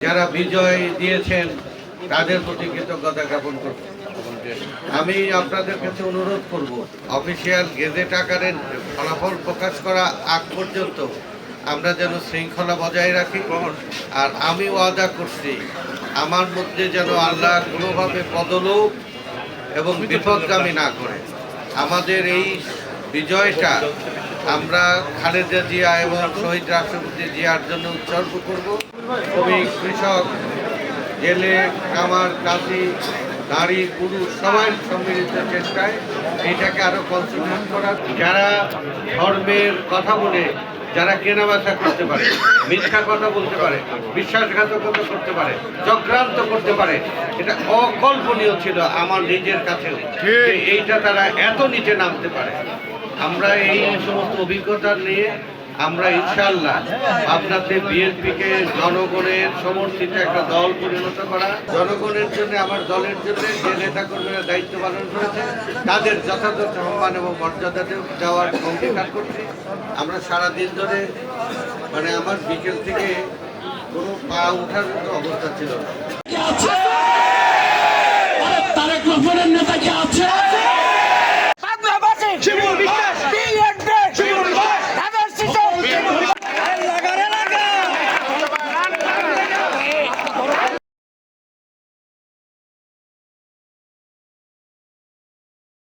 যারা বিজয় দিয়েছেন তাদের প্রতি কৃতজ্ঞতা জ্ঞাপন করব। আমি আপনাদের কাছে অনুরোধ করব, অফিসিয়াল গেজেট আকারে ফলাফল প্রকাশ করা আগ পর্যন্ত আমরা যেন শৃঙ্খলা বজায় রাখি। আর আমি ওয়াদা করছি, আমার মধ্যে যেন আল্লাহ কোনোভাবে পদলোপ এবং বিপদগামী না করে। আমাদের এই বিজয়টা আমরা খালেদা জিয়া এবং শহীদ রাষ্ট্রপতি জিয়ার জন্য উৎসর্গ করব। শ্রমিক, কৃষক, জেলে, কামার, কাজী, নারী, পুরুষ সবাই সম্মিলিত চেষ্টায় এইটাকে আরো কনসেন্ট্রেট করার। যারা ধর্মের কথা বলে, যারা কেনাবেচা করতে পারে, মিথ্যা কথা বলতে পারে, বিশ্বাসঘাতকতা করতে পারে, চক্রান্ত করতে পারে, এটা অকল্পনীয় ছিল আমার নিজের কাছেও যে এইটা তারা এত নিচে নামতে পারে। আমরা এই সমস্ত অভিজ্ঞতা নিয়ে আমরা ইনশাআল্লাহ আপনাদের বিএনপিকে জনগণের সমর্থিত একটা দল পরিণত করা, জনগণের জন্য, আমার দলের জন্য যে নেতাকর্মীরা দায়িত্ব পালন করেছে তাদের যথাযথ সম্মান এবং মর্যাদা দেওয়ার অঙ্গীকার করছি। আমরা সারাদিন ধরে আমার বিকেল থেকে কোনো পা ওঠার মতো অবস্থা ছিল না।